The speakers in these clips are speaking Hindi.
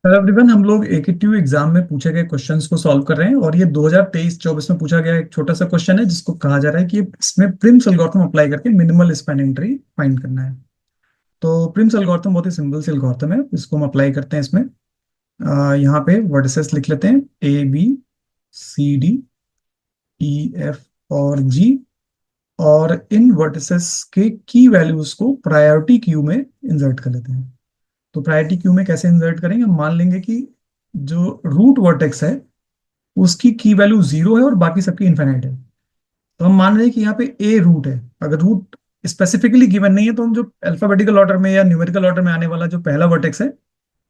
हेलो एवरीवन, हम लोग एकेटीयू एग्जाम में पूछे गए क्वेश्चंस को सॉल्व कर रहे हैं और ये 2023-24 में पूछा गया एक छोटा सा क्वेश्चन है जिसको कहा जा रहा है कि इसमें प्रिम्स एल्गोरिथम अप्लाई करके मिनिमल स्पैनिंग ट्री फाइंड करना है। तो प्रिम्स एल्गोरिथम बहुत ही सिंपल से एल्गोरिथम है, इसको हम अप्लाई करते हैं इसमें। यहाँ पे वर्टिसेस लिख लेते हैं A B C D E F और G, और इन वर्टिसेस के की वैल्यूज को प्रायोरिटी क्यू में इंसर्ट कर लेते हैं। तो प्रायोरिटी क्यू में कैसे इंसर्ट करेंगे, हम मान लेंगे कि जो रूट वर्टेक्स है उसकी की वैल्यू 0 है और बाकी सबकी इनफाइनाइट है। तो हम मान रहे हैं कि यहाँ पे ए रूट है। अगर रूट स्पेसिफिकली गिवन नहीं है तो हम जो अल्फाबेटिकल ऑर्डर में या न्यूमेरिकल ऑर्डर में आने वाला जो पहला वर्टेक्स है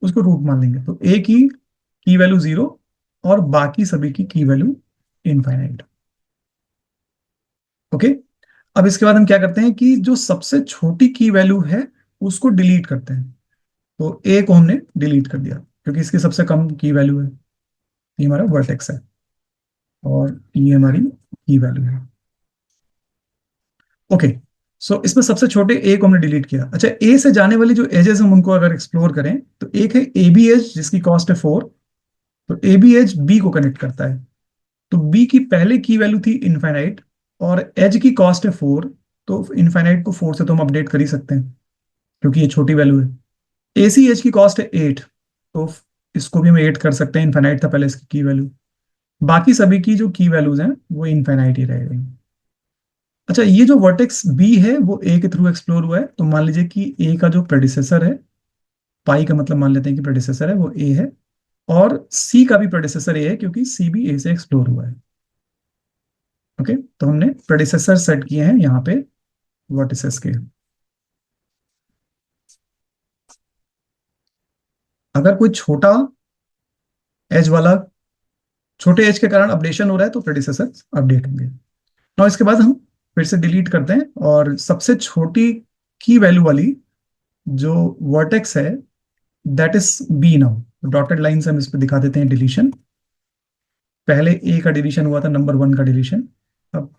उसको रूट मान लेंगे। तो ए की वैल्यू 0 और बाकी सभी की वैल्यू इनफाइनाइट। ओके। अब इसके बाद हम क्या करते हैं कि जो सबसे छोटी की वैल्यू है उसको डिलीट करते हैं। तो ए को हमने डिलीट कर दिया क्योंकि इसकी सबसे कम की वैल्यू है। ये हमारा वर्टेक्स है और ये हमारी की वैल्यू है। ओके। सो इसमें सबसे छोटे ए को हमने डिलीट किया। अच्छा, ए से जाने वाली जो एजेस हम उनको अगर एक्सप्लोर करें तो एक है ए बी एज जिसकी कॉस्ट है 4। तो ए बी एज बी को कनेक्ट करता है। तो बी की पहले की वैल्यू थी इनफाइनाइट और एज की कॉस्ट है 4। तो इनफाइनाइट को 4 से तो हम अपडेट कर ही सकते हैं क्योंकि ये छोटी वैल्यू है। ए सी एच की कॉस्ट है 8। तो इसको भी हम 8 कर सकते हैं, इनफाइनाइट था पहले इसकी की वैल्यू। बाकी सभी की जो की वैल्यूज हैं वो इनफाइनाइट ही रहेगी। अच्छा, ये जो वर्टेक्स बी है वो ए के थ्रू एक्सप्लोर हुआ है। तो मान लीजिए कि ए का जो प्रेडिसेसर है, पाई का मतलब मान लेते हैं कि प्रेडिसेसर है वो ए है, और सी का भी प्रेडिसेसर ए है क्योंकि सी भी ए से एक्सप्लोर हुआ है। ओके, तो हमने प्रेडिसेसर सेट किए हैं यहाँ पे वर्टिसेस के। अगर कोई छोटा एज वाला, छोटे एज के कारण अपडेशन हो रहा है तो प्रेडिसेसर अपडेट होंगे। और इसके बाद हम फिर से डिलीट करते हैं और सबसे छोटी की वैल्यू वाली जो वर्टेक्स है that is B. Now dotted line से हम इस पे दिखा देते हैं डिलीशन। पहले ए का डिलीशन हुआ था, नंबर 1 का डिलीशन। अब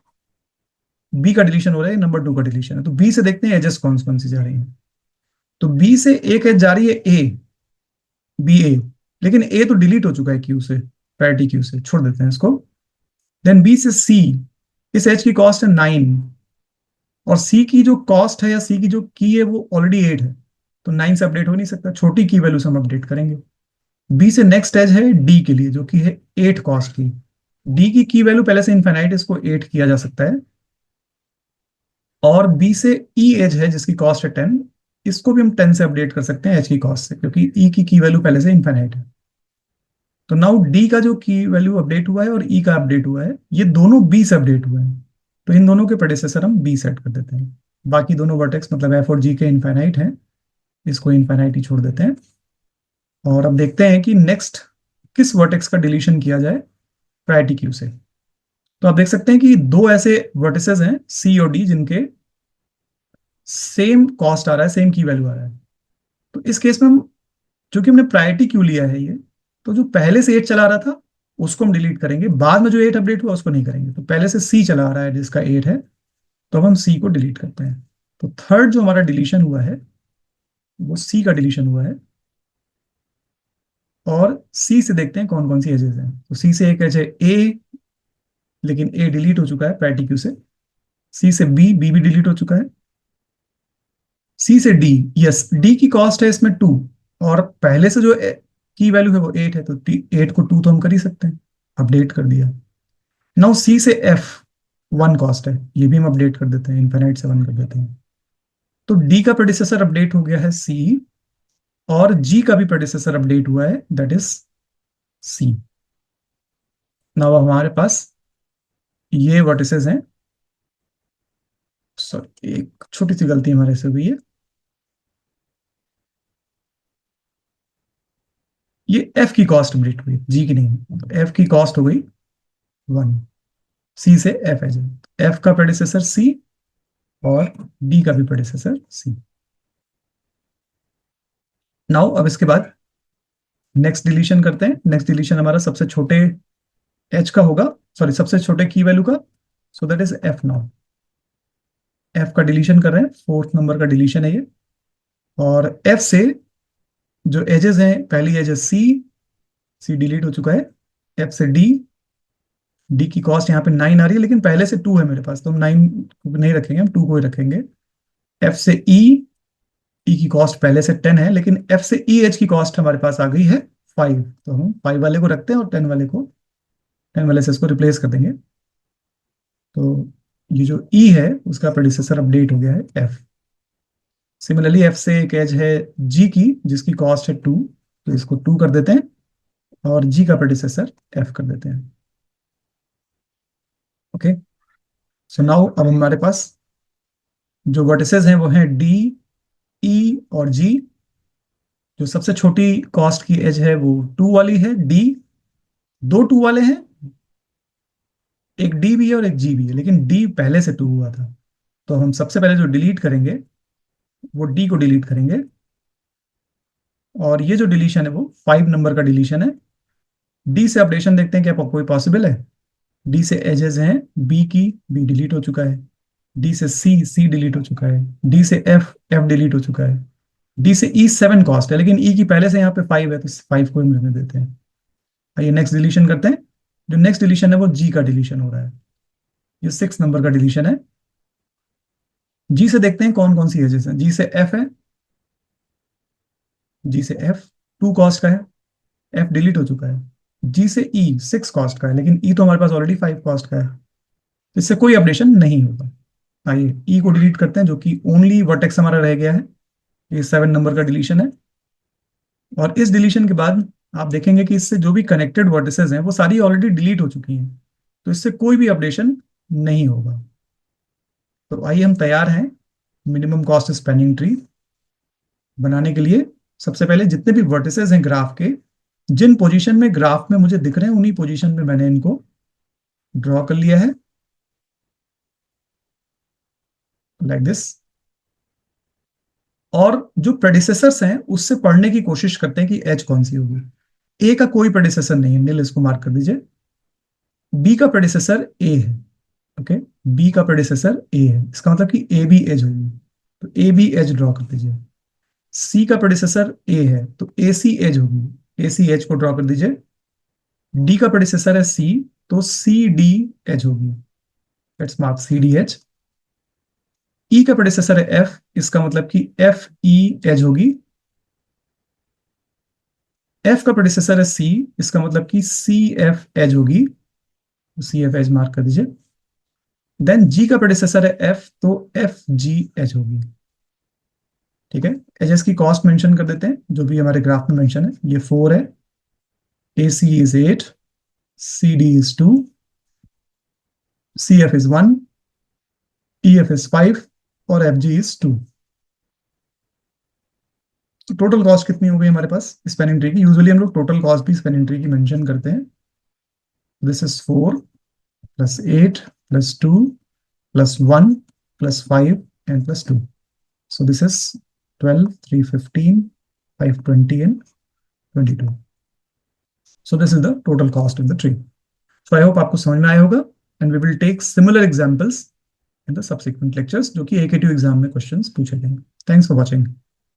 बी का डिलीशन हो रहा है, नंबर 2 का डिलीशन है। तो बी से देखते हैं एजेस कौन कौन सी जा रही हैं। तो बी से एक एज जा रही है ए, बी ए। लेकिन ए तो डिलीट हो चुका है क्यू से, पैरिटी क्यू से, छोड़ देते हैं इसको। देन बी से सी, इस एज की कॉस्ट है 9 और सी की जो कॉस्ट है या सी की जो की है वो ऑलरेडी 8 है। तो 9 से अपडेट हो नहीं सकता, छोटी की वैल्यू से हम अपडेट करेंगे। बी से नेक्स्ट एज है डी के लिए जो कि है 8 कॉस्ट की। डी की वैल्यू पहले से इनफाइनाइट, इसको 8 किया जा सकता है। और बी से ई एज है जिसकी कॉस्ट है 10। इसको भी हम 10 से अपडेट कर सकते हैं एच की कॉस्ट से क्योंकि ई की वैल्यू पहले से इनफाइनाइट है। तो नाउ डी का जो की वैल्यू अपडेट हुआ है और ई का अपडेट हुआ है, ये दोनों बी से अपडेट हुए हैं। तो इन दोनों के प्रेडिसेसर हम बी सेट कर देते हैं। बाकी दोनों वर्टेक्स मतलब एफ और जी के इनफाइनाइट हैं, इसको इनफाइनाइट ही छोड़ देते हैं। और अब देखते हैं कि नेक्स्ट किस वर्टेक्स का डिलीशन किया जाए प्रायोरिटी क्यू से। तो आप देख सकते हैं कि दो ऐसे वर्टिसेस हैं सी और डी जिनके सेम कॉस्ट आ रहा है, सेम की वैल्यू आ रहा है। तो इस केस में हम, चूंकि हमने प्रायोरिटी क्यू लिया है ये, तो जो पहले से 8 चला रहा था उसको हम डिलीट करेंगे, बाद में जो 8 अपडेट हुआ उसको नहीं करेंगे। तो पहले से सी चला आ रहा है जिसका 8 है, तो अब हम सी को डिलीट करते हैं। तो थर्ड जो हमारा डिलीशन हुआ है वो सी का डिलीशन हुआ है। और सी से देखते हैं कौन कौन सी एजेस हैं। तो सी से एक एज है ए, लेकिन ए डिलीट हो चुका है प्रायोरिटी क्यू से। सी से बी, बी भी डिलीट हो चुका है। सी से डी, यस, डी की कॉस्ट है इसमें 2 और पहले से जो की वैल्यू है वो 8 है। तो 8 को 2 तो हम कर ही सकते हैं, अपडेट कर दिया। नाउ सी से एफ 1 कॉस्ट है, ये भी हम अपडेट कर देते हैं, इनफाइनाइट से 1 कर देते हैं। तो डी का प्रेडिसेसर अपडेट हो गया है सी और जी का भी प्रेडिसेसर अपडेट हुआ है दैट इज सी। नाउ हमारे पास ये वर्टिसेस हैं। सॉरी, एक छोटी सी गलती हमारे से हुई है। ये एफ की कॉस्ट अपडेट हुई, जी की नहीं। तो एफ की कॉस्ट हो गई 1। सी से एफ है, एफ का प्रेडिसेसर सी और डी का भी प्रेडिसेसर सी। नाउ अब इसके बाद नेक्स्ट डिलीशन करते हैं। नेक्स्ट डिलीशन हमारा सबसे छोटे एच का होगा, सॉरी सबसे छोटे की वैल्यू का। So that is F. Now F का डिलीशन कर रहे हैं, 4th नंबर का डिलीशन है ये। और एफ से जो एजेस हैं, पहली एज है सी डिलीट हो चुका है। एफ से डी की कॉस्ट यहाँ पे 9 आ रही है, लेकिन पहले से 2 है मेरे पास, तो हम 9 नहीं रखेंगे, हम 2 को ही रखेंगे। एफ से ई की कॉस्ट पहले से 10 है, लेकिन एफ से ई एच की कॉस्ट हमारे पास आ गई है 5, तो हम 5 वाले को रखते हैं और 10 वाले से इसको रिप्लेस कर देंगे। तो ये जो ई है उसका प्रेडिसेसर अपडेट हो गया है एफ। सिमिलरली एफ से एक एज है जी की, जिसकी कॉस्ट है 2, तो इसको 2 कर देते हैं और जी का प्रेडिसेसर एफ कर देते हैं। ओके, सो नाउ अब हमारे पास जो वर्टिसेस हैं वो हैं डी, ई और जी। जो सबसे छोटी कॉस्ट की एज है वो 2 वाली है, डी। 2 2 वाले हैं, एक डी भी है और एक जी भी है, लेकिन डी पहले से 2 हुआ था, तो हम सबसे पहले जो डिलीट करेंगे वो डी को डिलीट करेंगे। और ये जो डिलीशन है वो 5 नंबर का डिलीशन है। डी से अपडेशन देखते हैं क्या कोई पॉसिबल है। डी से एजेस हैं बी की, बी डिलीट हो चुका है। डी से सी डिलीट हो चुका है। डी से एफ डिलीट हो चुका है। डी से ई 7 कॉस्ट है, लेकिन ई की पहले से यहाँ पे 5 है, तो 5 को हम रहने देते हैं। आइए नेक्स्ट डिलीशन करते हैं। जो नेक्स्ट डिलीशन है वो जी का डिलीशन हो रहा है, ये 6 नंबर का डिलीशन है। जी से देखते हैं कौन कौन सी एजेस हैं। जी से एफ है, जी से एफ 2 कॉस्ट का है, एफ डिलीट हो चुका है। जी से ई 6 कॉस्ट का है, लेकिन ई तो हमारे पास ऑलरेडी 5 कॉस्ट का है, तो इससे कोई अपडेशन नहीं होगा। आइए ई को डिलीट करते हैं, जो कि ओनली वर्टेक्स हमारा रह गया है। ये 7 नंबर का डिलीशन है। और इस डिलीशन के बाद आप देखेंगे कि इससे जो भी कनेक्टेड वर्टिसेस हैं वो सारी ऑलरेडी डिलीट हो चुकी हैं, तो इससे कोई भी अपडेशन नहीं होगा। तो आइए हम तैयार हैं मिनिमम कॉस्ट स्पैनिंग ट्री बनाने के लिए। सबसे पहले जितने भी वर्टिसेस हैं ग्राफ के, जिन पोजीशन में ग्राफ में मुझे दिख रहे हैं उन्हीं पोजीशन में मैंने इनको ड्रॉ कर लिया है, लाइक दिस। और जो प्रेडिसेसर्स हैं उससे पढ़ने की कोशिश करते हैं कि एज कौन सी होगी। ए का कोई प्रेडिसेसर नहीं है, नील, इसको मार्क कर दीजिए। बी का प्रेडिसेसर ए है, ओके। बी का प्रेडिसेसर ए है, इसका मतलब कि ए बी एज होगी, तो ए बी एज ड्रॉ कर दीजिए। सी का प्रेडिसेसर ए है, तो ए सी एज होगी, ए सी एज को ड्रॉ कर दीजिए। डी का प्रेडिसेसर है सी, तो सी डी एज होगी, let's mark C D H. E का प्रेडिसेसर है एफ, इसका मतलब कि एफ ई एज होगी। एफ का प्रेडिसेसर है सी, इसका मतलब कि सी एफ एज होगी, सी एफ एज मार्क कर दीजिए। देन जी का प्रेडिसेसर है एफ, तो एफ जी एच होगी। ठीक है, एजेस की कॉस्ट मेंशन कर देते हैं जो भी हमारे ग्राफ में मेंशन है। ये 4 है, A C is 8, C D is 2, C F is 1, E F is 5 और एफ जी इज 2। तो टोटल कॉस्ट कितनी हो गई हमारे पास स्पैनिंग ट्री की। यूजुअली हम लोग टोटल कॉस्ट भी स्पैनिंग ट्री की मेंशन करते हैं। This is 4 plus 8 plus 2 plus 1 plus 5 and plus 2, so this is 12 3 15 5 20 and 22, so this is the total cost of the tree. So I hope आपको समझ में आया होगा, and we will take similar examples in the subsequent lectures जो कि AKTU एग्जाम में क्वेश्चंस पूछे गए। Thanks for watching.